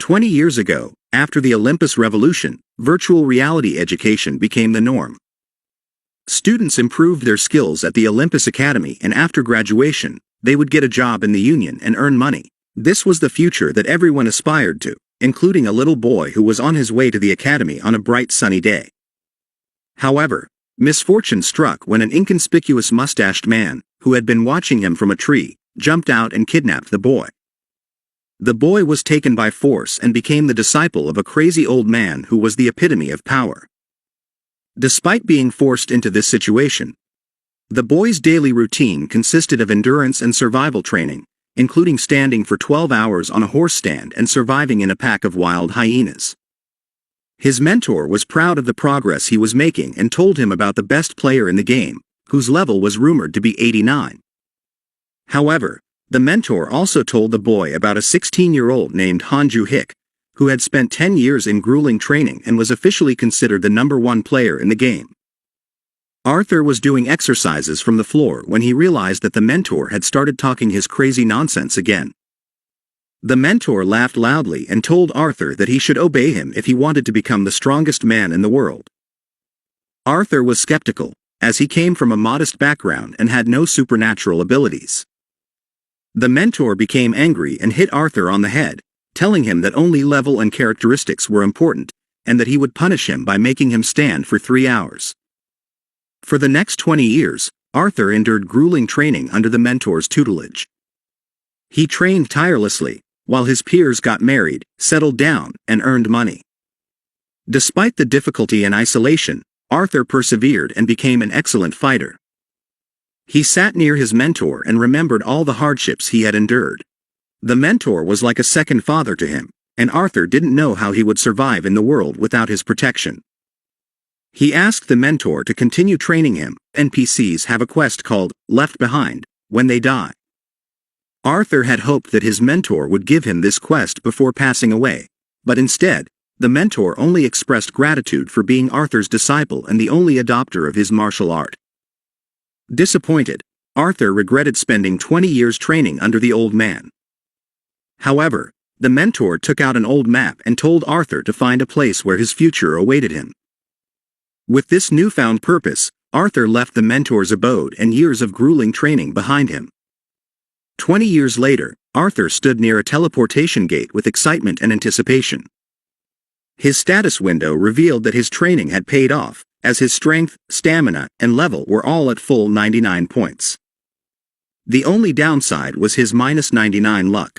20 years ago, after the Olympus Revolution, virtual reality education became the norm. Students improved their skills at the Olympus Academy, and after graduation, they would get a job in the union and earn money. This was the future that everyone aspired to, including a little boy who was on his way to the academy on a bright sunny day. However, misfortune struck when an inconspicuous mustached man, who had been watching him from a tree, jumped out and kidnapped the boy. The boy was taken by force and became the disciple of a crazy old man who was the epitome of power. Despite being forced into this situation, the boy's daily routine consisted of endurance and survival training, including standing for 12 hours on a horse stand and surviving in a pack of wild hyenas. His mentor was proud of the progress he was making and told him about the best player in the game, whose level was rumored to be 89. However, the mentor also told the boy about a 16-year-old named Hanju Hick, who had spent 10 years in grueling training and was officially considered the #1 player in the game. Arthur was doing exercises from the floor when he realized that the mentor had started talking his crazy nonsense again. The mentor laughed loudly and told Arthur that he should obey him if he wanted to become the strongest man in the world. Arthur was skeptical, as he came from a modest background and had no supernatural abilities. The mentor became angry and hit Arthur on the head, telling him that only level and characteristics were important, and that he would punish him by making him stand for 3 hours. For the next 20 years, Arthur endured grueling training under the mentor's tutelage. He trained tirelessly, while his peers got married, settled down, and earned money. Despite the difficulty and isolation, Arthur persevered and became an excellent fighter. He sat near his mentor and remembered all the hardships he had endured. The mentor was like a second father to him, and Arthur didn't know how he would survive in the world without his protection. He asked the mentor to continue training him. NPCs have a quest called Left Behind when they die. Arthur had hoped that his mentor would give him this quest before passing away, but instead, the mentor only expressed gratitude for being Arthur's disciple and the only adopter of his martial art. Disappointed, Arthur regretted spending 20 years training under the old man. However, the mentor took out an old map and told Arthur to find a place where his future awaited him. With this newfound purpose, Arthur left the mentor's abode and years of grueling training behind him. 20 years later, Arthur stood near a teleportation gate with excitement and anticipation. His status window revealed that his training had paid off, as his strength, stamina, and level were all at full 99 points. The only downside was his -99 luck.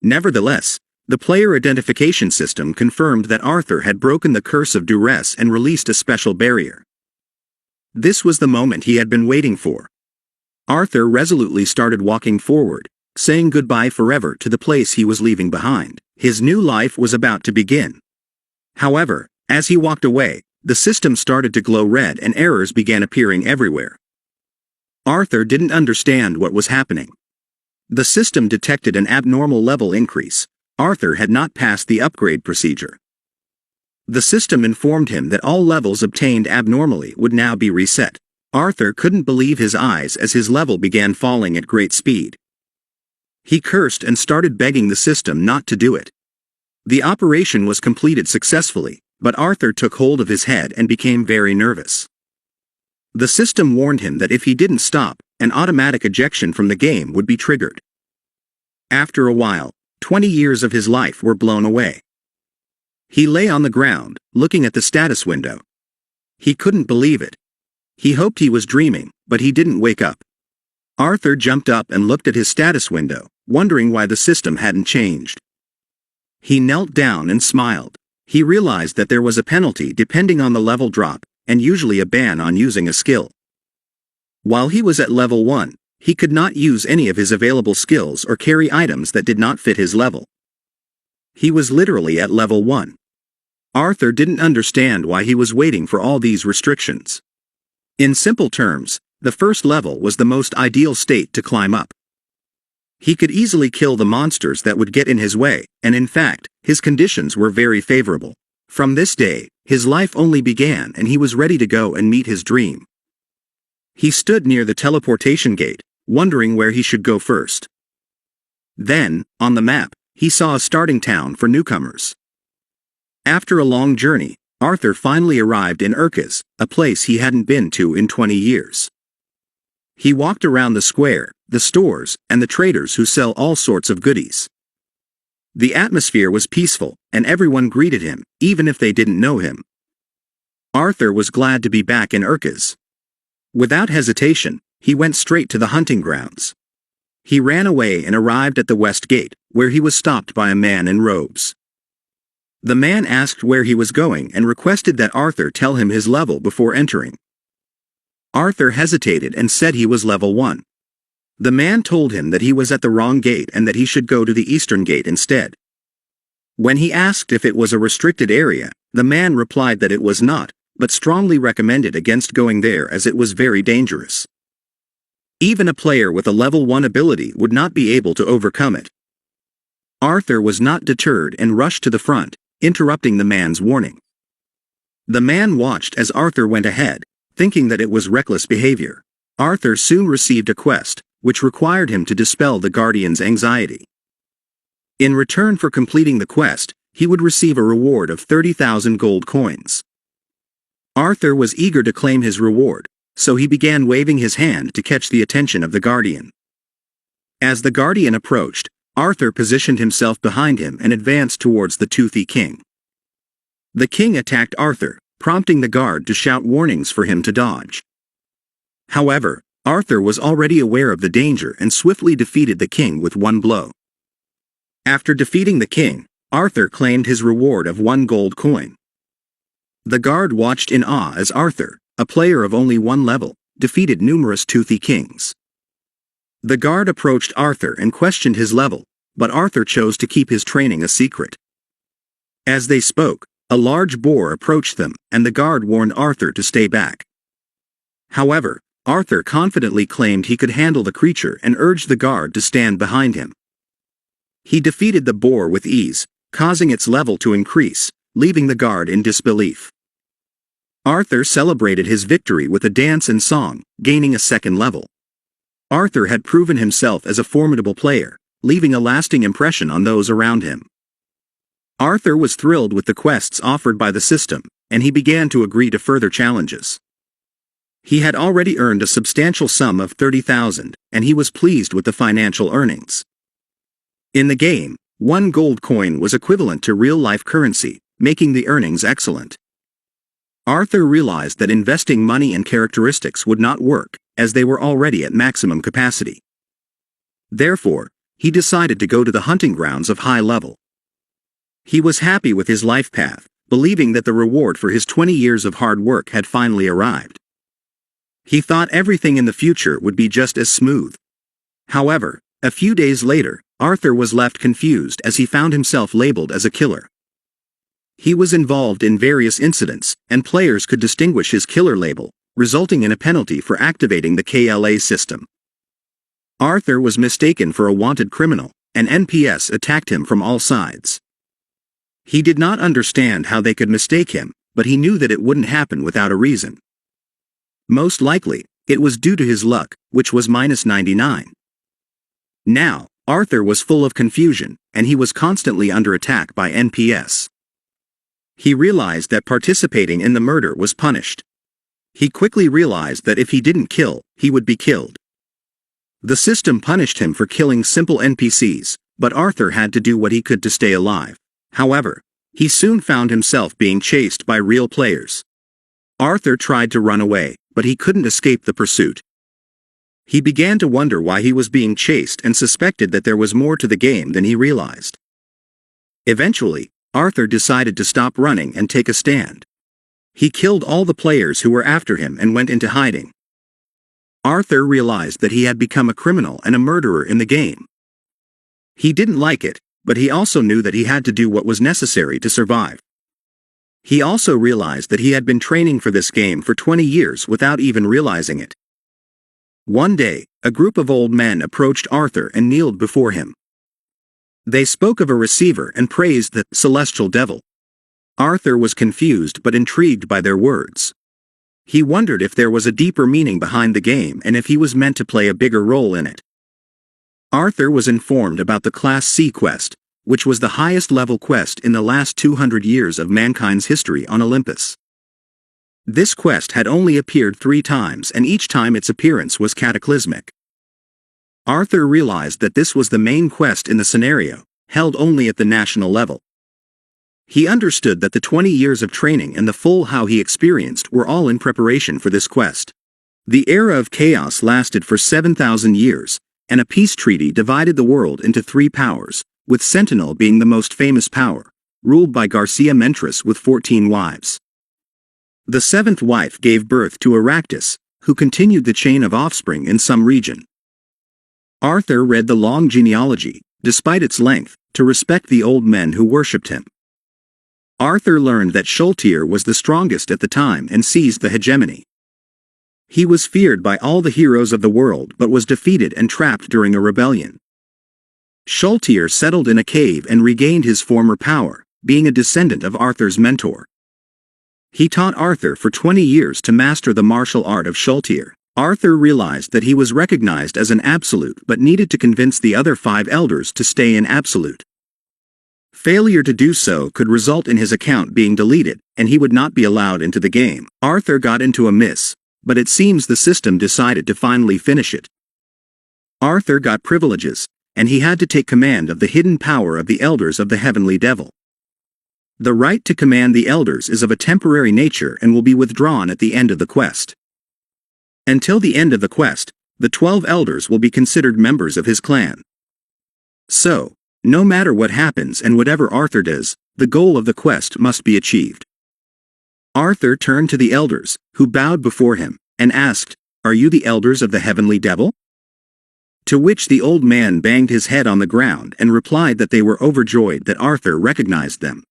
Nevertheless, the player identification system confirmed that Arthur had broken the curse of duress and released a special barrier. This was the moment he had been waiting for. Arthur resolutely started walking forward, saying goodbye forever to the place he was leaving behind. His new life was about to begin. However, as he walked away, the system started to glow red and errors began appearing everywhere. Arthur didn't understand what was happening. The system detected an abnormal level increase. Arthur had not passed the upgrade procedure. The system informed him that all levels obtained abnormally would now be reset. Arthur couldn't believe his eyes as his level began falling at great speed. He cursed and started begging the system not to do it. The operation was completed successfully, but Arthur took hold of his head and became very nervous. The system warned him that if he didn't stop, an automatic ejection from the game would be triggered. After a while, 20 years of his life were blown away. He lay on the ground, looking at the status window. He couldn't believe it. He hoped he was dreaming, but he didn't wake up. Arthur jumped up and looked at his status window, wondering why the system hadn't changed. He knelt down and smiled. He realized that there was a penalty depending on the level drop, and usually a ban on using a skill. While he was at level 1, he could not use any of his available skills or carry items that did not fit his level. He was literally at level 1. Arthur didn't understand why he was waiting for all these restrictions. In simple terms, the first level was the most ideal state to climb up. He could easily kill the monsters that would get in his way, and in fact, his conditions were very favorable. From this day, his life only began and he was ready to go and meet his dream. He stood near the teleportation gate, wondering where he should go first. Then, on the map, he saw a starting town for newcomers. After a long journey, Arthur finally arrived in Urkaz, a place he hadn't been to in 20 years. He walked around the square, the stores, and the traders who sell all sorts of goodies. The atmosphere was peaceful, and everyone greeted him, even if they didn't know him. Arthur was glad to be back in Urkaz. Without hesitation, he went straight to the hunting grounds. He ran away and arrived at the west gate, where he was stopped by a man in robes. The man asked where he was going and requested that Arthur tell him his level before entering. Arthur hesitated and said he was level 1. The man told him that he was at the wrong gate and that he should go to the eastern gate instead. When he asked if it was a restricted area, the man replied that it was not, but strongly recommended against going there as it was very dangerous. Even a player with a level 1 ability would not be able to overcome it. Arthur was not deterred and rushed to the front, interrupting the man's warning. The man watched as Arthur went ahead, thinking that it was reckless behavior. Arthur soon received a quest, which required him to dispel the Guardian's anxiety. In return for completing the quest, he would receive a reward of 30,000 gold coins. Arthur was eager to claim his reward, so he began waving his hand to catch the attention of the Guardian. As the Guardian approached, Arthur positioned himself behind him and advanced towards the toothy king. The king attacked Arthur, prompting the guard to shout warnings for him to dodge. However, Arthur was already aware of the danger and swiftly defeated the king with one blow. After defeating the king, Arthur claimed his reward of 1 gold coin. The guard watched in awe as Arthur, a player of only 1 level, defeated numerous toothy kings. The guard approached Arthur and questioned his level, but Arthur chose to keep his training a secret. As they spoke, a large boar approached them, and the guard warned Arthur to stay back. However, Arthur confidently claimed he could handle the creature and urged the guard to stand behind him. He defeated the boar with ease, causing its level to increase, leaving the guard in disbelief. Arthur celebrated his victory with a dance and song, gaining a 2nd level. Arthur had proven himself as a formidable player, leaving a lasting impression on those around him. Arthur was thrilled with the quests offered by the system, and he began to agree to further challenges. He had already earned a substantial sum of 30,000, and he was pleased with the financial earnings. In the game, 1 gold coin was equivalent to real-life currency, making the earnings excellent. Arthur realized that investing money and characteristics would not work, as they were already at maximum capacity. Therefore, he decided to go to the hunting grounds of high level. He was happy with his life path, believing that the reward for his 20 years of hard work had finally arrived. He thought everything in the future would be just as smooth. However, a few days later, Arthur was left confused as he found himself labeled as a killer. He was involved in various incidents, and players could distinguish his killer label, resulting in a penalty for activating the KLA system. Arthur was mistaken for a wanted criminal, and NPS attacked him from all sides. He did not understand how they could mistake him, but he knew that it wouldn't happen without a reason. Most likely, it was due to his luck, which was -99. Now, Arthur was full of confusion, and he was constantly under attack by NPS. He realized that participating in the murder was punished. He quickly realized that if he didn't kill, he would be killed. The system punished him for killing simple NPCs, but Arthur had to do what he could to stay alive. However, he soon found himself being chased by real players. Arthur tried to run away, but he couldn't escape the pursuit. He began to wonder why he was being chased and suspected that there was more to the game than he realized. Eventually, Arthur decided to stop running and take a stand. He killed all the players who were after him and went into hiding. Arthur realized that he had become a criminal and a murderer in the game. He didn't like it, but he also knew that he had to do what was necessary to survive. He also realized that he had been training for this game for 20 years without even realizing it. One day, a group of old men approached Arthur and kneeled before him. They spoke of a receiver and praised the celestial devil. Arthur was confused but intrigued by their words. He wondered if there was a deeper meaning behind the game and if he was meant to play a bigger role in it. Arthur was informed about the Class C quest, which was the highest level quest in the last 200 years of mankind's history on Olympus. This quest had only appeared 3 times, and each time its appearance was cataclysmic. Arthur realized that this was the main quest in the scenario, held only at the national level. He understood that the 20 years of training and the full how he experienced were all in preparation for this quest. The era of chaos lasted for 7,000 years, and a peace treaty divided the world into 3 powers, with Sentinel being the most famous power, ruled by Garcia Mentris with 14 wives. The 7th wife gave birth to Aractus, who continued the chain of offspring in some region. Arthur read the long genealogy, despite its length, to respect the old men who worshipped him. Arthur learned that Sholtir was the strongest at the time and seized the hegemony. He was feared by all the heroes of the world but was defeated and trapped during a rebellion. Sholtir settled in a cave and regained his former power, being a descendant of Arthur's mentor. He taught Arthur for 20 years to master the martial art of Sholtir. Arthur realized that he was recognized as an absolute but needed to convince the other 5 elders to stay in absolute. Failure to do so could result in his account being deleted, and he would not be allowed into the game. Arthur got into a miss, but it seems the system decided to finally finish it. Arthur got privileges, and he had to take command of the hidden power of the elders of the heavenly devil. The right to command the elders is of a temporary nature and will be withdrawn at the end of the quest. Until the end of the quest, the 12 elders will be considered members of his clan. So, no matter what happens and whatever Arthur does, the goal of the quest must be achieved. Arthur turned to the elders, who bowed before him, and asked, "Are you the elders of the heavenly devil?" To which the old man banged his head on the ground and replied that they were overjoyed that Arthur recognized them.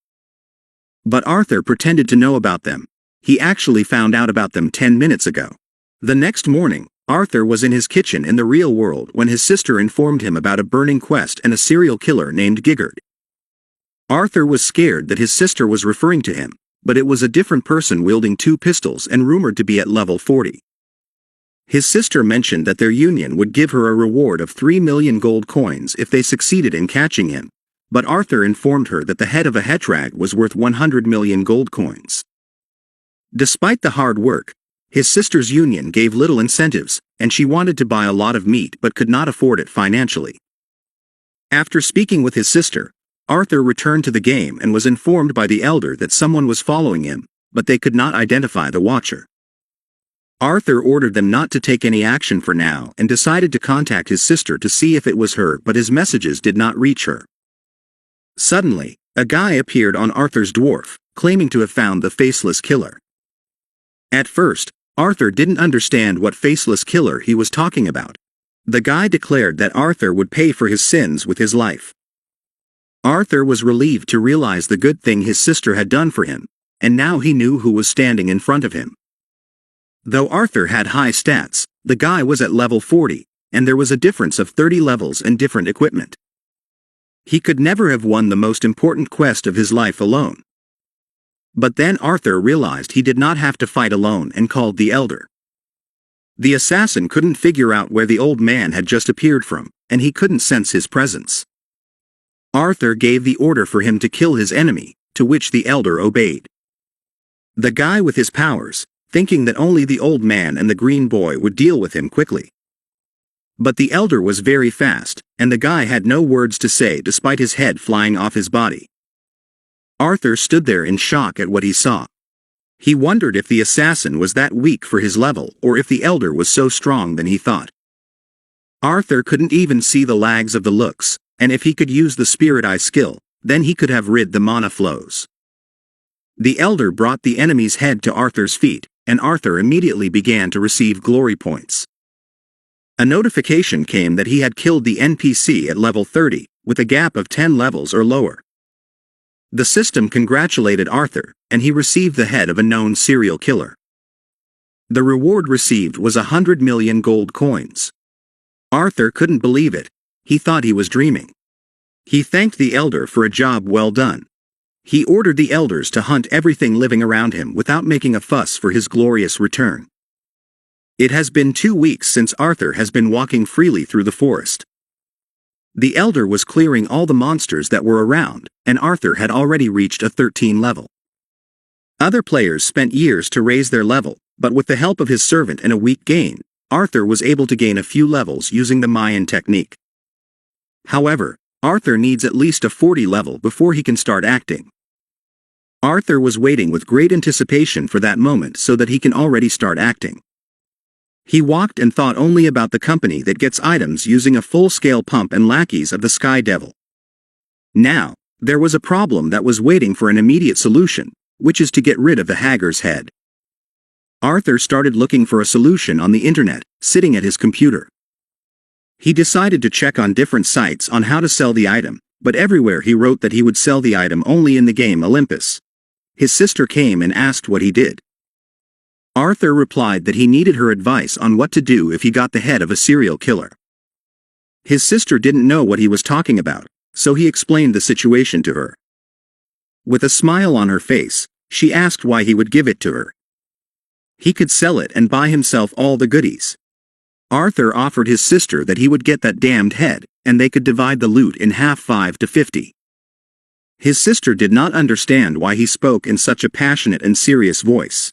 But Arthur pretended to know about them. He actually found out about them 10 minutes ago. The next morning, Arthur was in his kitchen in the real world when his sister informed him about a burning quest and a serial killer named Gigard. Arthur was scared that his sister was referring to him, but it was a different person wielding 2 pistols and rumored to be at level 40. His sister mentioned that their union would give her a reward of 3 million gold coins if they succeeded in catching him, but Arthur informed her that the head of a Hetrag was worth 100 million gold coins. Despite the hard work, his sister's union gave little incentives, and she wanted to buy a lot of meat but could not afford it financially. After speaking with his sister, Arthur returned to the game and was informed by the elder that someone was following him, but they could not identify the watcher. Arthur ordered them not to take any action for now and decided to contact his sister to see if it was her, but his messages did not reach her. Suddenly, a guy appeared on Arthur's dwarf, claiming to have found the faceless killer. At first, Arthur didn't understand what faceless killer he was talking about. The guy declared that Arthur would pay for his sins with his life. Arthur was relieved to realize the good thing his sister had done for him, and now he knew who was standing in front of him. Though Arthur had high stats, the guy was at level 40, and there was a difference of 30 levels and different equipment. He could never have won the most important quest of his life alone. But then Arthur realized he did not have to fight alone and called the elder. The assassin couldn't figure out where the old man had just appeared from, and he couldn't sense his presence. Arthur gave the order for him to kill his enemy, to which the elder obeyed. The guy with his powers, thinking that only the old man and the green boy would deal with him quickly. But the elder was very fast, and the guy had no words to say despite his head flying off his body. Arthur stood there in shock at what he saw. He wondered if the assassin was that weak for his level or if the elder was so strong than he thought. Arthur couldn't even see the lags of the looks, and if he could use the spirit eye skill, then he could have rid the mana flows. The elder brought the enemy's head to Arthur's feet, and Arthur immediately began to receive glory points. A notification came that he had killed the NPC at level 30, with a gap of 10 levels or lower. The system congratulated Arthur, and he received the head of a known serial killer. The reward received was 100 million gold coins. Arthur couldn't believe it. He thought he was dreaming. He thanked the elder for a job well done. He ordered the elders to hunt everything living around him without making a fuss for his glorious return. It has been 2 weeks since Arthur has been walking freely through the forest. The Elder was clearing all the monsters that were around, and Arthur had already reached a 13 level. Other players spent years to raise their level, but with the help of his servant and a weak gain, Arthur was able to gain a few levels using the Mayan technique. However, Arthur needs at least a 40 level before he can start acting. Arthur was waiting with great anticipation for that moment so that he can already start acting. He walked and thought only about the company that gets items using a full-scale pump and lackeys of the Sky Devil. Now, there was a problem that was waiting for an immediate solution, which is to get rid of the Haggar's head. Arthur started looking for a solution on the internet, sitting at his computer. He decided to check on different sites on how to sell the item, but everywhere he wrote that he would sell the item only in the game Olympus. His sister came and asked what he did. Arthur replied that he needed her advice on what to do if he got the head of a serial killer. His sister didn't know what he was talking about, so he explained the situation to her. With a smile on her face, she asked why he would give it to her. He could sell it and buy himself all the goodies. Arthur offered his sister that he would get that damned head, and they could divide the loot in half 50-50. His sister did not understand why he spoke in such a passionate and serious voice.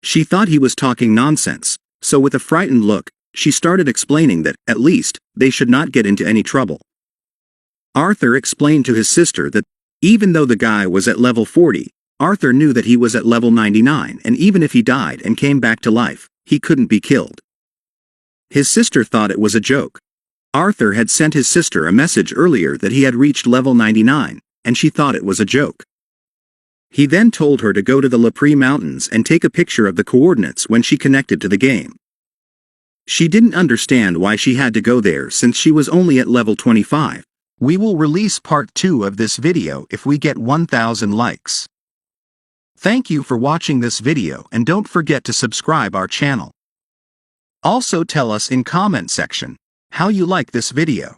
She thought he was talking nonsense, so with a frightened look, she started explaining that, at least, they should not get into any trouble. Arthur explained to his sister that, even though the guy was at level 40, Arthur knew that he was at level 99 and even if he died and came back to life, he couldn't be killed. His sister thought it was a joke. Arthur had sent his sister a message earlier that he had reached level 99, and she thought it was a joke. He then told her to go to the Lepre Mountains and take a picture of the coordinates when she connected to the game. She didn't understand why she had to go there since she was only at level 25. We will release part 2 of this video if we get 1,000 likes. Thank you for watching this video and don't forget to subscribe our channel. Also tell us in comment section how you like this video.